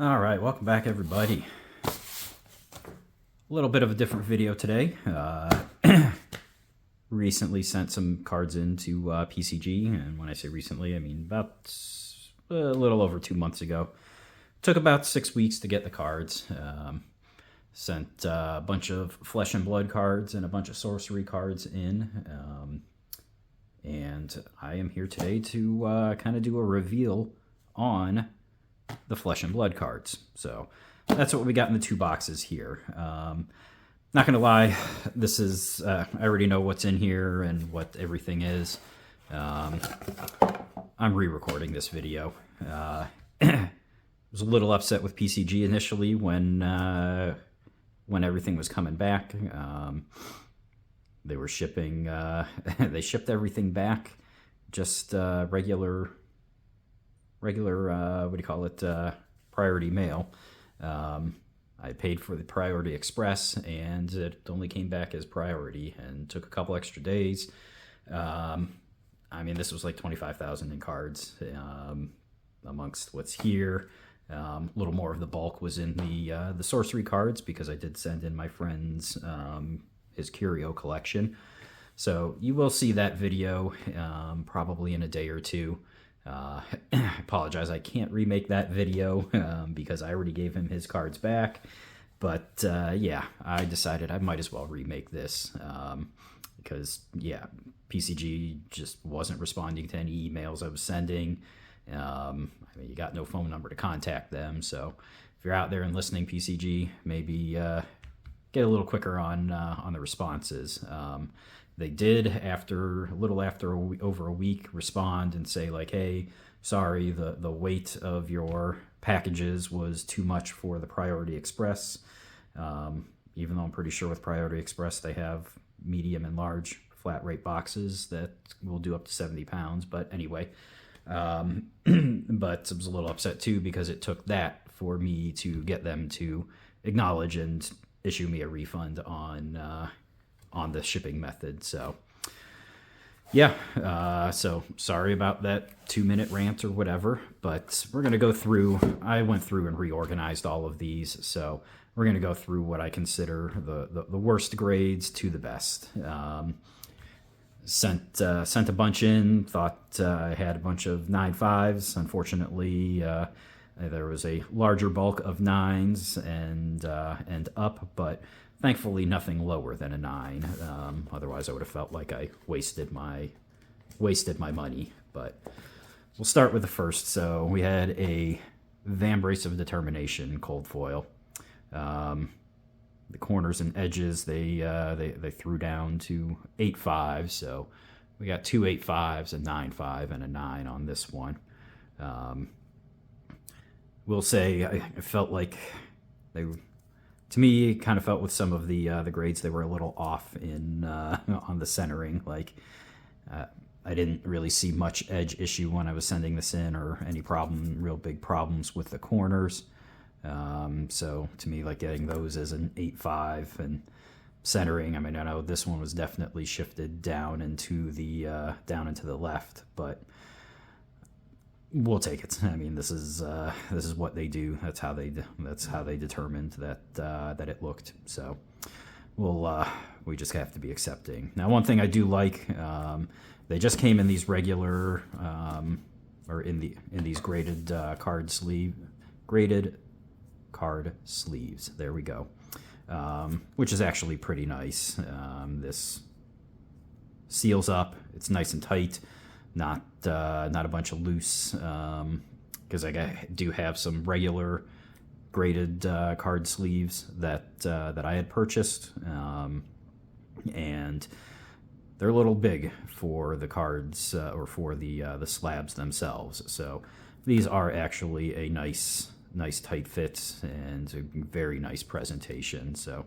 All right, welcome back, everybody. A little bit of a different video today. Recently sent some cards into PCG, and when I say recently, I mean about a little over 2 months ago. Took about 6 weeks to get the cards. Sent a bunch of flesh and blood cards and a bunch of sorcery cards in. And I am here today to kind of do a reveal on the flesh and blood cards. So that's what we got in the two boxes here. Not gonna lie, this is I already know what's in here and what everything is. I'm re-recording this video. Was a little upset with PCG initially when everything was coming back. They were shipping they shipped everything back, just regular what do you call it, priority mail. I paid for the Priority Express, and it only came back as priority and took a couple extra days. I mean, this was like 25,000 in cards amongst what's here. A little more of the bulk was in the sorcery cards, because I did send in my friend's his curio collection. So you will see that video probably in a day or two. I apologize, I can't remake that video because I already gave him his cards back. But yeah, I decided I might as well remake this because, yeah, PCG just wasn't responding to any emails I was sending. I mean, you got no phone number to contact them. So if you're out there and listening, PCG, maybe get a little quicker on the responses. They did, after over a week, respond and say, like, hey, sorry, the weight of your packages was too much for the Priority Express. Even though I'm pretty sure with Priority Express they have medium and large flat rate boxes that will do up to 70 pounds. But anyway, but I was a little upset too, because it took that for me to get them to acknowledge and issue me a refund on the shipping method. So yeah, so sorry about that 2-minute rant or whatever, but we're going to go through. I went through and reorganized all of these, so we're going to go through what I consider the worst grades to the best. Sent a bunch in, thought I had a bunch of 9.5s. Unfortunately, there was a larger bulk of 9s and up, but thankfully nothing lower than a 9. Otherwise I would have felt like I wasted my money. But we'll start with the first. So we had a Vambrace of Determination cold foil. The corners and edges they threw down to 8.5. So we got 2 8.5s, a 9.5, and a 9 on this one. Will say I felt like they, to me, kind of felt with some of the grades they were a little off in on the centering. Like I didn't really see much edge issue when I was sending this in, or any real big problems with the corners. So to me, like, getting those as an 8.5 and centering, I mean, I know this one was definitely shifted down into the left, but we'll take it. I mean, this is what they do. That's how they determined that it looked. So we just have to be accepting. Now, one thing I do like, they just came in these regular or in these graded card sleeves. There we go. Which is actually pretty nice. This seals up. It's nice and tight. Not a bunch of loose, because I do have some regular graded card sleeves that I had purchased, and they're a little big for the cards or for the slabs themselves. So these are actually a nice tight fit and a very nice presentation. So,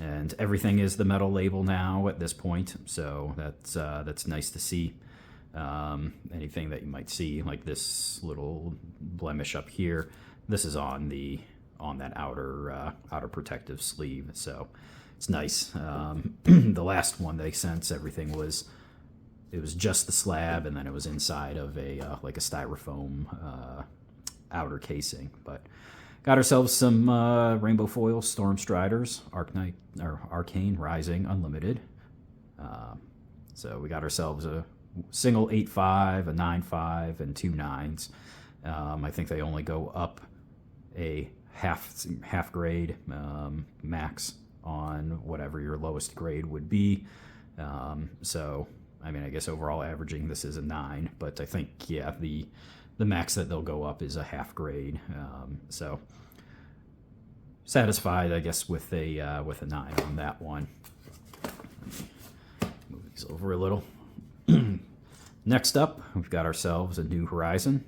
and everything is the metal label now at this point, so that's nice to see. Anything that you might see, like this little blemish up here, this is on that outer protective sleeve, so it's nice. The last one they sent, everything was just the slab, and then it was inside of a like a styrofoam outer casing. But Got ourselves some Rainbow Foil Storm Striders, Arcane Rising Unlimited. So we got ourselves a single 8.5, a 9.5, and 2 9s. I think they only go up a half grade max on whatever your lowest grade would be. So, I mean, I guess overall averaging this is a 9, but I think, yeah, the max that they'll go up is a half grade. So satisfied, I guess, with a 9 on that one. Move these over a little. Next up, we've got ourselves a New Horizon.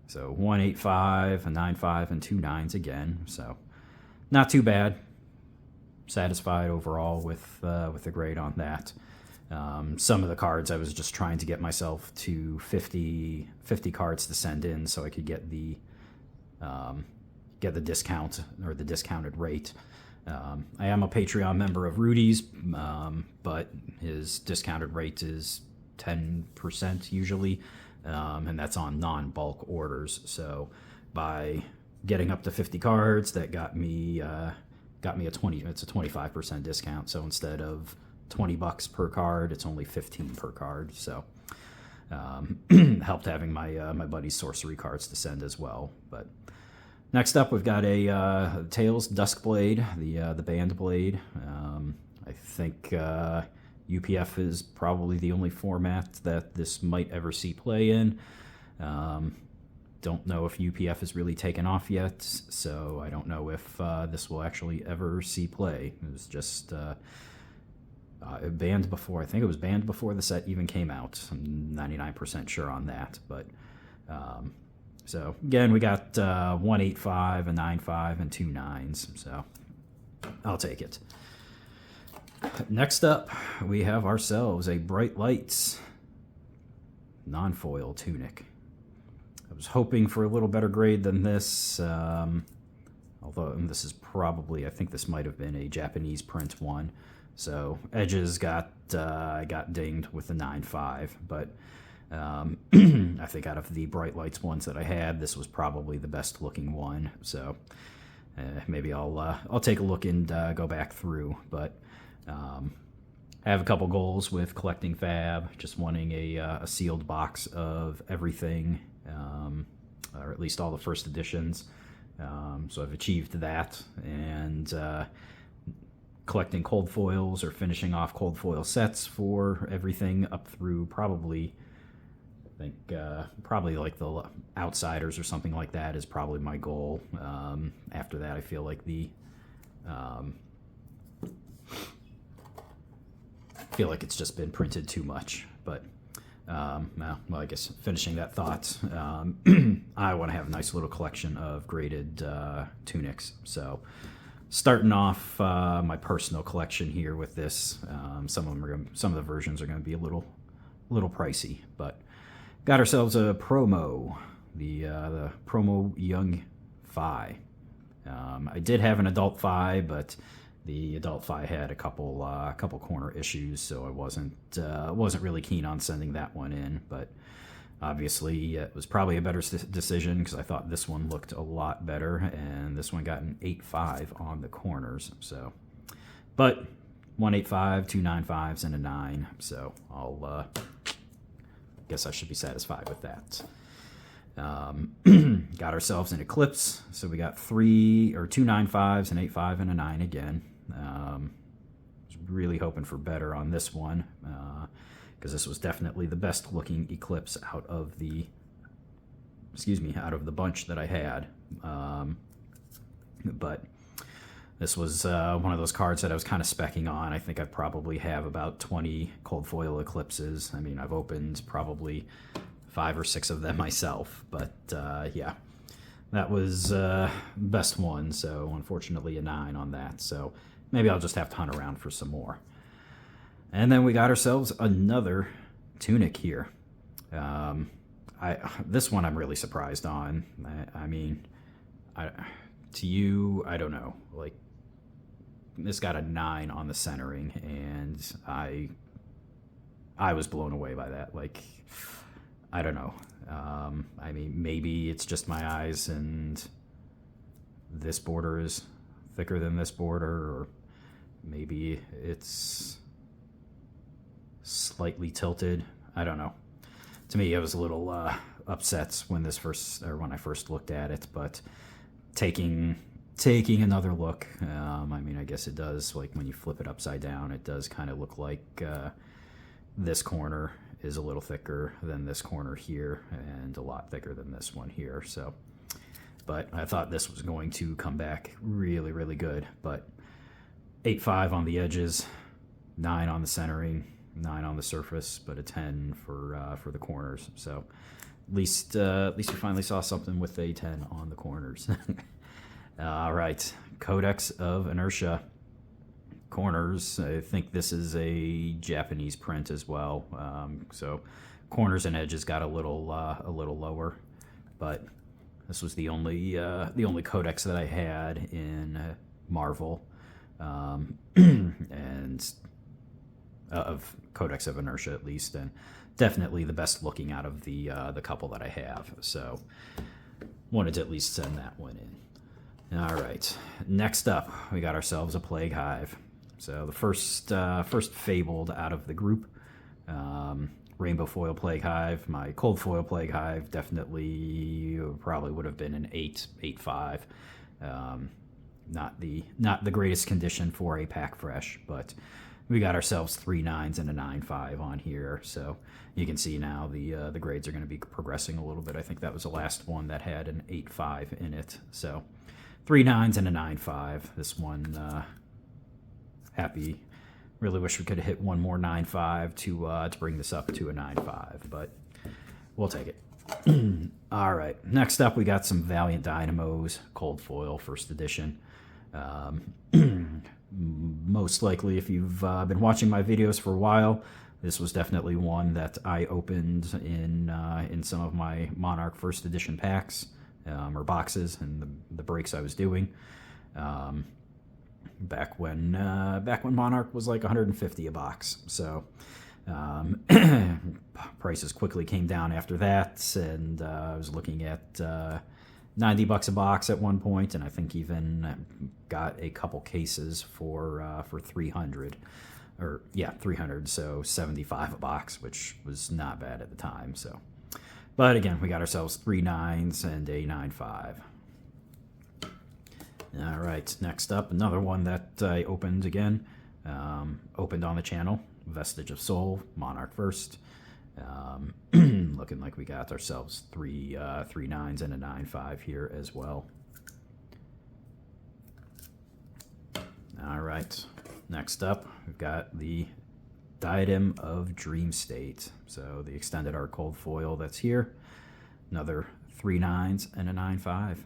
So 1.85, a 9.5, and 2 9s again. So not too bad. Satisfied overall with the grade on that. Some of the cards I was just trying to get myself to 50 cards to send in so I could get the discount or the discounted rate. I am a Patreon member of Rudy's, but his discounted rate is 10% usually, and that's on non-bulk orders. So by getting up to 50 cards, that got me a 25% discount. So instead of $20 per card, it's only 15 per card. So helped having my buddy's sorcery cards to send as well. But next up, we've got a Tails Duskblade, the band blade. I think UPF is probably the only format that this might ever see play in. Don't know if UPF is really taken off yet, so I don't know if this will actually ever see play. It was just banned before. I think it was banned before the set even came out. I'm 99% sure on that. But so again, we got 1.85, a 9.5, and 2 9s. So I'll take it. Next up, we have ourselves a Bright Lights non-foil tunic. I was hoping for a little better grade than this, although this is probably, I think this might have been a Japanese print one. So edges got dinged with a 9.5, but I think out of the Bright Lights ones that I had, this was probably the best looking one. So maybe I'll take a look and go back through, but I have a couple goals with collecting FaB, just wanting a sealed box of everything, or at least all the first editions. So I've achieved that, and collecting cold foils or finishing off cold foil sets for everything up through probably, I think, probably like the Outsiders or something like that is probably my goal. After that, I feel like it's just been printed too much, but well, I guess finishing that thought, I want to have a nice little collection of graded tunics. So starting off my personal collection here with this, some of the versions are going to be a little pricey, but got ourselves a promo, the promo Young FaB. I did have an adult FaB, but the adult FaB had a couple corner issues, so I wasn't really keen on sending that one in. But obviously, it was probably a better decision because I thought this one looked a lot better, and this one got an 8.5 on the corners. So, but 1.85, 2 9.5s, and a 9. So I'll guess I should be satisfied with that. Got ourselves an Eclipse, so we got 2 9.5s, an 8.5, and a 9 again. Was really hoping for better on this one, because this was definitely the best looking Eclipse out of the bunch that I had. But this was one of those cards that I was kind of specking on. I think I probably have about 20 cold foil Eclipses. I mean, I've opened probably 5 or 6 of them myself, but yeah, that was best one. So unfortunately, a 9 on that. So maybe I'll just have to hunt around for some more. And then we got ourselves another tunic here. This one I'm really surprised on. I mean, to you, I don't know. Like, this got a 9 on the centering, and I was blown away by that. Like, I don't know. I mean, maybe it's just my eyes, and this border is thicker than this border, or maybe it's slightly tilted. I don't know. To me, I was a little upset when when I first looked at it, but taking another look, I mean, I guess it does, like when you flip it upside down, it does kind of look like this corner is a little thicker than this corner here, and a lot thicker than this one here. So, but I thought this was going to come back really, really good. But 8.5 on the edges, 9 on the centering, 9 on the surface, but a 10 for the corners. So at least we finally saw something with a 10 on the corners. All right, Codex of Inertia corners. I think this is a Japanese print as well. So corners and edges got a little lower, but this was the only Codex that I had in Marvel, and of Codex of Inertia at least, and definitely the best looking out of the couple that I have. So wanted to at least send that one in. All right, next up we got ourselves a Plague Hive. So the first fabled out of the group, Rainbow Foil Plague Hive. My Cold Foil Plague Hive definitely probably would have been an 8.5. Not the greatest condition for a pack fresh, but we got ourselves 3 9s and a 9.5 on here. So you can see now the grades are going to be progressing a little bit. I think that was the last one that had an 8.5 in it. So 3 9s and a 9.5. This one, happy. Really wish we could have hit one more 9.5 to bring this up to a 9.5, but we'll take it. All right, next up we got some Valiant Dynamos Cold Foil First Edition. Most likely, if you've been watching my videos for a while, this was definitely one that I opened in some of my Monarch First Edition packs, or boxes, and the breaks I was doing. Back when Monarch was like 150 a box. So prices quickly came down after that, and I was looking at $90 a box at one point, and I think even got a couple cases for 300, or yeah, 300, so 75 a box, which was not bad at the time. So, but again, we got ourselves 3 9s and a 9.5. All right, next up, another one that I opened again, opened on the channel, Vestige of Soul, Monarch First. Looking like we got ourselves 3 9s and a 9.5 here as well. All right, next up, we've got the Diadem of Dream State. So the extended art cold foil that's here, another 3 9s and a 9.5.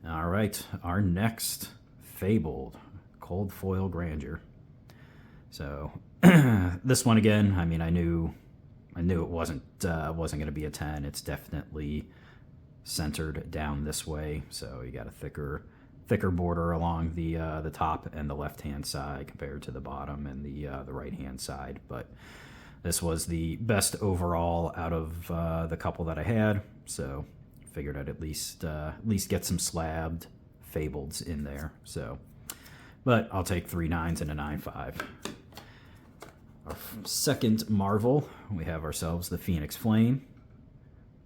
All right, our next fabled cold foil grandeur. So this one again, I mean, I knew it wasn't going to be a 10. It's definitely centered down this way, so you got a thicker border along the top and the left hand side compared to the bottom and the right hand side. But this was the best overall out of the couple that I had, so figured I'd at least get some slabbed fableds in there. So, but I'll take 3 9s and a 9.5. Our second Marvel, we have ourselves the Phoenix Flame.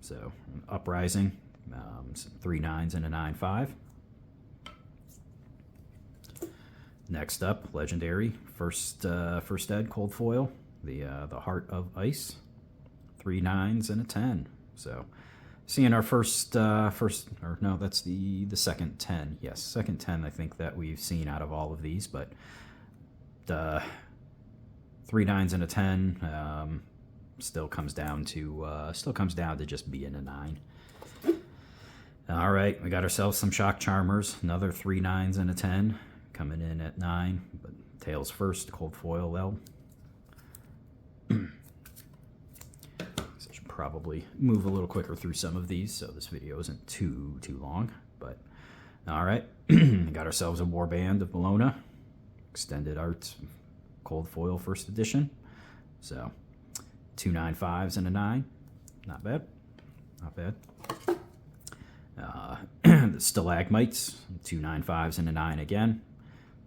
So Uprising, 3 9s and a 9.5. Next up, Legendary First Ed Cold Foil, the Heart of Ice, 3 9s and a 10. So seeing our first, or no, that's the second 10. Yes, second 10 I think that we've seen out of all of these, but 3 9s and a 10 still comes down to just being a 9. All right, we got ourselves some Shock Charmers, another 3 9s and a 10, coming in at 9, but Tails First, Cold Foil L. So I should probably move a little quicker through some of these so this video isn't too long, but all right. We got ourselves a Warband of Bologna, extended art Cold Foil First Edition. So 2 9.5s and a 9, not bad. not bad. The stalagmites, 2 9.5s and a 9 again.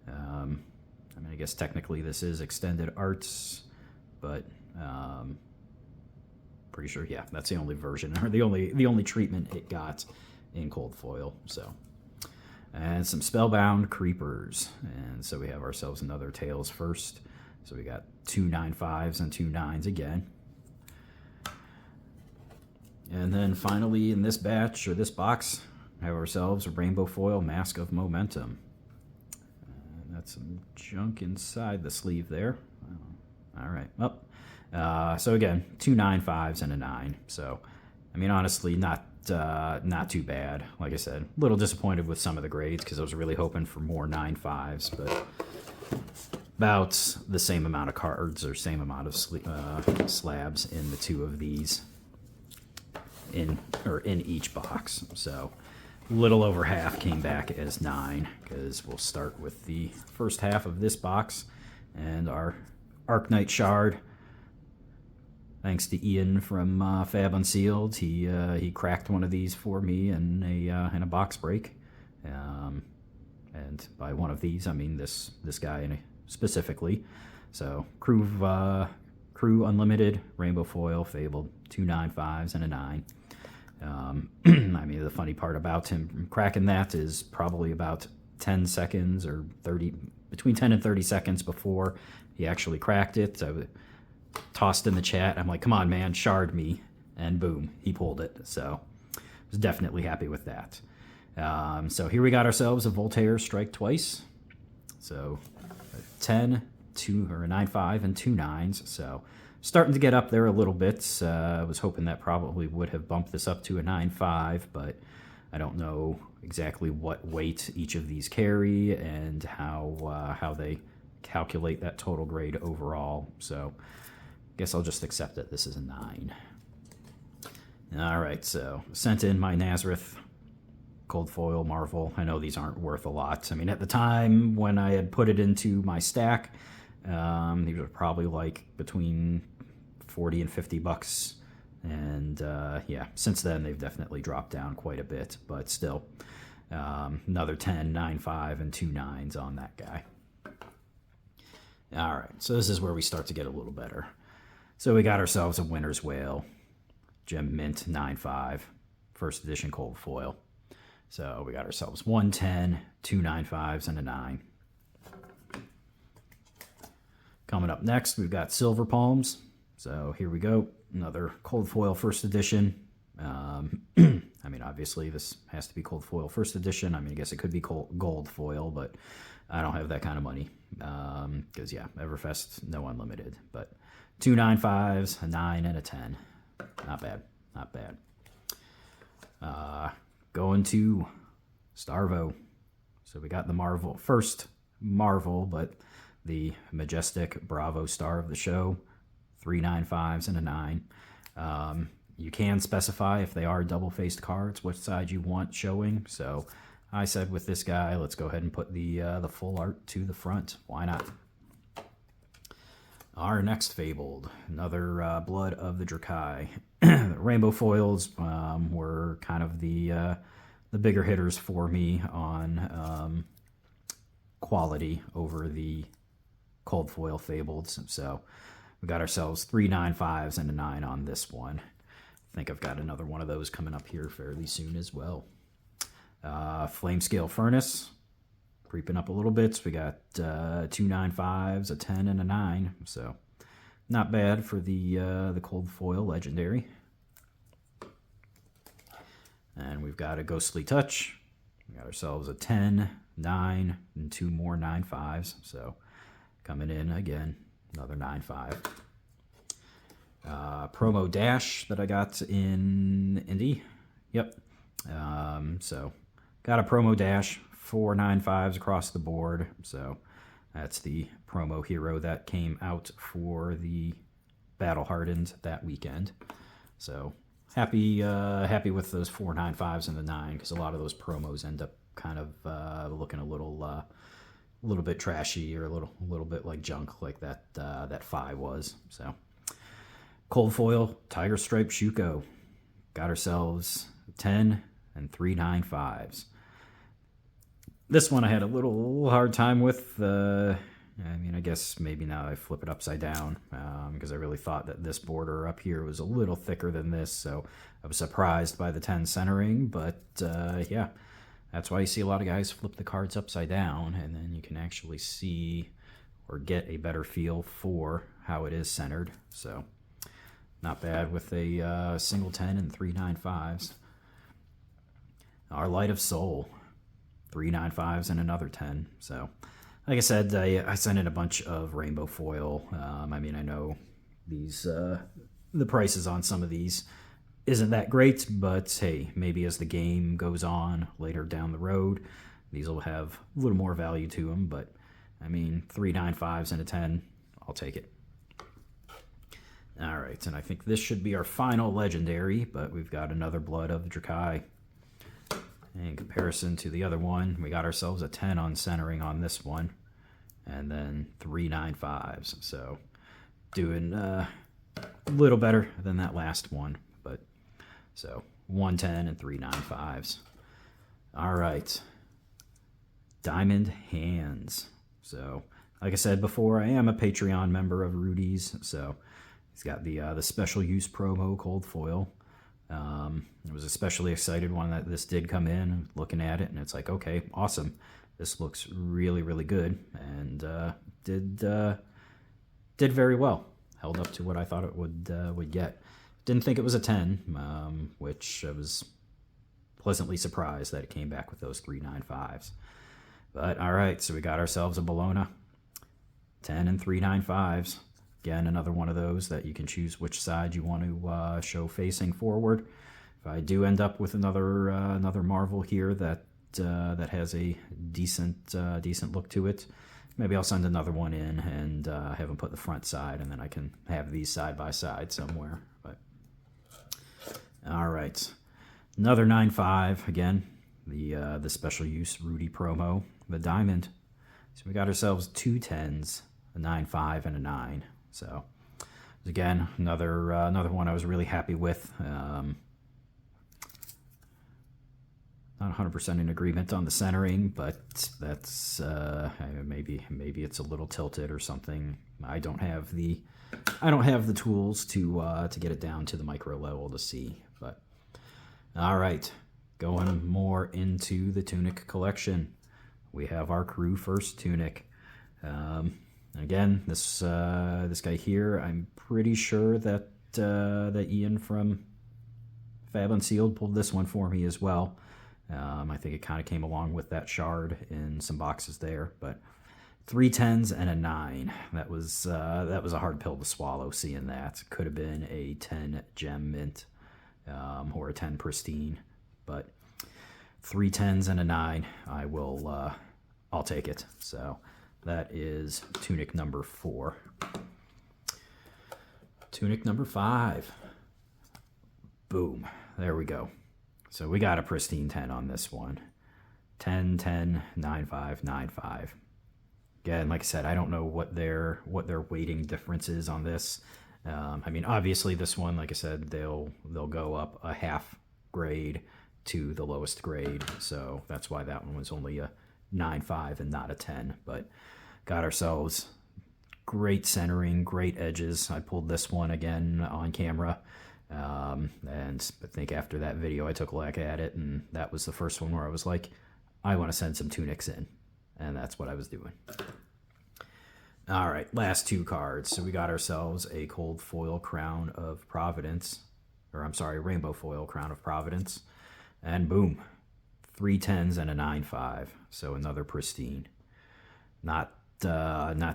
I mean, I guess technically this is extended arts, but pretty sure, yeah, that's the only version, or the only treatment it got in cold foil. So, and some spellbound creepers, and so we have ourselves another tails first. So we got 2 9.5s and 2 9s again. And then finally in this batch, or this box, we have ourselves a rainbow foil Mask of Momentum. And that's some junk inside the sleeve there. All right. Well, so again, 2 9.5s and a 9. So, I mean, honestly, not too bad. Like I said, a little disappointed with some of the grades because I was really hoping for more 9.5s, but about the same amount of cards or same amount of slabs in the two of these in each box. So a little over half came back as 9, because we'll start with the first half of this box and our Arknight Shard. Thanks to Ian from FaB Unsealed, he cracked one of these for me in a box break, and by one of these I mean this guy specifically. So Crew Unlimited Rainbow Foil Fabled, 2 9.5s and a 9. I mean, the funny part about him cracking that is probably about 10 seconds or 30, between 10 and 30 seconds before he actually cracked it. I tossed in the chat. I'm like, come on, man, shard me. And boom, he pulled it. So I was definitely happy with that. So here we got ourselves a Voltaire Strike Twice. So a 10, 2, or a 9.5 and 2 9s. So starting to get up there a little bit. I was hoping that probably would have bumped this up to a 9.5, but I don't know exactly what weight each of these carry and how they calculate that total grade overall. So I guess I'll just accept that this is a 9. All right, so sent in my Nazareth Cold Foil Marvel. I know these aren't worth a lot. I mean, at the time when I had put it into my stack, these were probably like between 40 and 50 bucks. And yeah, since then they've definitely dropped down quite a bit, but still another 10, 9.5 and 2 9s on that guy. All right, so this is where we start to get a little better. So we got ourselves a Winter's Whale, Gem Mint 9.5, first edition cold foil. So we got ourselves 1 10, 2 9.5s and a 9. Coming up next, we've got Silver Palms. So here we go, another cold foil first edition. I mean, obviously this has to be cold foil first edition. I mean, I guess it could be gold foil, but I don't have that kind of money. Because yeah, Everfest, no unlimited. But 2 9.5s, a 9 and a 10. Not bad, not bad. Going to Starvo. So we got the first Marvel, but the majestic Bravo star of the show, 3 9.5s and a 9. You can specify if they are double-faced cards which side you want showing. So I said with this guy, let's go ahead and put the full art to the front. Why not? Our next Fabled, another Blood of the Drakai. The rainbow foils were kind of the bigger hitters for me on quality over the cold foil Fabled. So we got ourselves 3 9.5s and a 9 on this one. I think I've got another one of those coming up here fairly soon as well. Flame Scale Furnace, creeping up a little bit. So we got 2 9.5s, a 10 and a 9. So not bad for the cold foil legendary. And we've got a Ghostly Touch. We got ourselves a 10, 9, and 2 more 9.5s. So coming in again, another 9.5. Promo Dash that I got in Indy. Yep. So got a Promo Dash, 4 9.5s across the board. So that's the promo hero that came out for the Battle Hardened that weekend. So happy with those 4 9.5s and the 9, because a lot of those promos end up kind of looking a little bit trashy, or a little bit like junk, like that FaB was. So cold foil Tiger Stripe Shuko, got ourselves 10 and 395s. This one I had a little hard time with. I mean, I guess maybe now I flip it upside down because I really thought that this border up here was a little thicker than this, so I was surprised by the 10 centering, but yeah, that's why you see a lot of guys flip the cards upside down, and then you can actually see or get a better feel for how it is centered. So not bad with a single 10 and 395s. Our Light of Soul, 395s and another 10. So like I said, I sent in a bunch of rainbow foil. I mean, I know these the prices on some of these isn't that great, but hey, maybe as the game goes on later down the road, these will have a little more value to them. But I mean, 395s and a 10, I'll take it. All right, and I think this should be our final legendary, but we've got another Blood of Drakai. In comparison to the other one, we got ourselves a 10 on centering on this one, and then 395s. So doing a little better than that last one, but so 110 and 395s. All right, Diamond Hands. So like I said before, I am a Patreon member of Rudy's, so he's got the special use promo cold foil. I was especially excited when this did come in, looking at it, and it's like, okay, awesome. This looks really, really good, and did very well. Held up to what I thought it would get. Didn't think it was a 10, which I was pleasantly surprised that it came back with those 395s. But all right, so we got ourselves a Bologna, 10 and 395s. Again, another one of those that you can choose which side you want to show facing forward. If I do end up with another Marvel here that has a decent look to it, maybe I'll send another one in and have them put the front side, and then I can have these side by side somewhere. But all right, another 9.5 again. The special use Rudy promo, the diamond. So we got ourselves 2 10s, a 9.5 and a 9. So again, another one I was really happy with. Not 100% in agreement on the centering, but that's maybe it's a little tilted or something. I don't have the tools to get it down to the micro level to see. But all right, going more into the tunic collection, we have our crew first tunic. Again, this guy here, I'm pretty sure that Ian from Fab Unsealed pulled this one for me as well. I think it kind of came along with that shard in some boxes there, but 3 10s and a 9. That was a hard pill to swallow. Seeing that, could have been a 10 gem mint or a 10 pristine, but 3 10s and a 9. I'll take it. So that is tunic number 4. Tunic number 5. Boom. There we go. So we got a pristine 10 on this one. 10, 10, 9, 5, 9, 5. Again, like I said, I don't know what their weighting difference is on this. I mean, obviously this one, like I said, they'll go up a half grade to the lowest grade. So that's why that one was only a 9.5 and not a 10, but got ourselves great centering, great edges. I pulled this one again on camera, and I think after that video I took a look at it, and that was the first one where I was like, I want to send some tunics in, and that's what I was doing. All right, last 2 cards. So we got ourselves a cold foil Crown of Providence, or I'm sorry, rainbow foil Crown of Providence, and boom, 3 10s and a 9.5. So another pristine. Not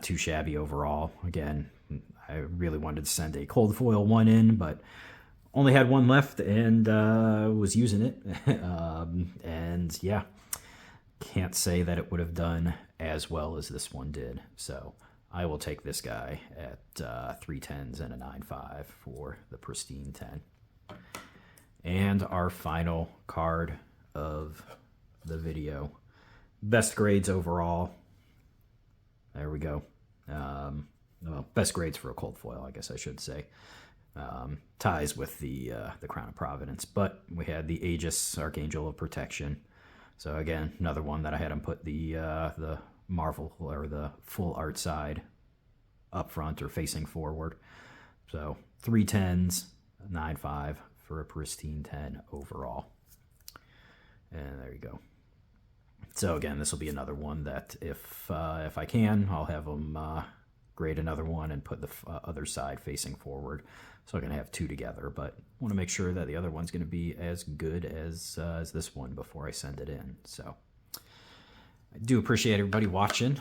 too shabby overall. Again, I really wanted to send a cold foil one in, but only had one left and was using it. And yeah, can't say that it would have done as well as this one did. So I will take this guy at 3 10s and a 9.5 for the pristine 10. And our final card of the video. Best grades overall. There we go. Well, best grades for a cold foil, I guess I should say. ties with the Crown of Providence. But we had the Aegis, Archangel of Protection. So again, another one that I had him put the Marvel or the full art side up front or facing forward. So 3 10s, 9.5 for a pristine 10 overall. And there you go. So again, this will be another one that if I can, I'll have them grade another one and put the other side facing forward. So I'm going to have 2 together, but want to make sure that the other one's going to be as good as this one before I send it in. So I do appreciate everybody watching.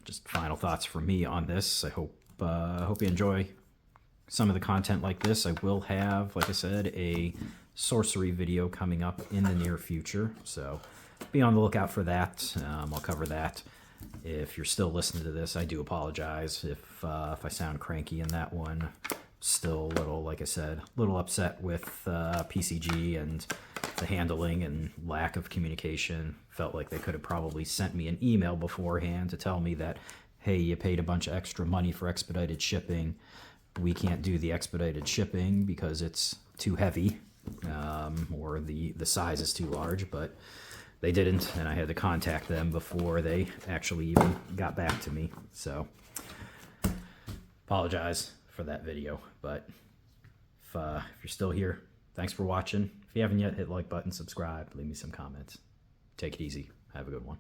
Just final thoughts from me on this. I hope you enjoy some of the content like this. I will have, like I said, a sorcery video coming up in the near future, so be on the lookout for that. I'll cover that. If you're still listening to this, I do apologize if I sound cranky in that one. Still a little, like I said, a little upset with PCG and the handling and lack of communication. Felt like they could have probably sent me an email beforehand to tell me that, hey, you paid a bunch of extra money for expedited shipping. We can't do the expedited shipping because it's too heavy, or the size is too large, but they didn't, and I had to contact them before they actually even got back to me. So apologize for that video, but if you're still here, thanks for watching. If you haven't yet, hit like button, subscribe, leave me some comments. Take it easy. Have a good one.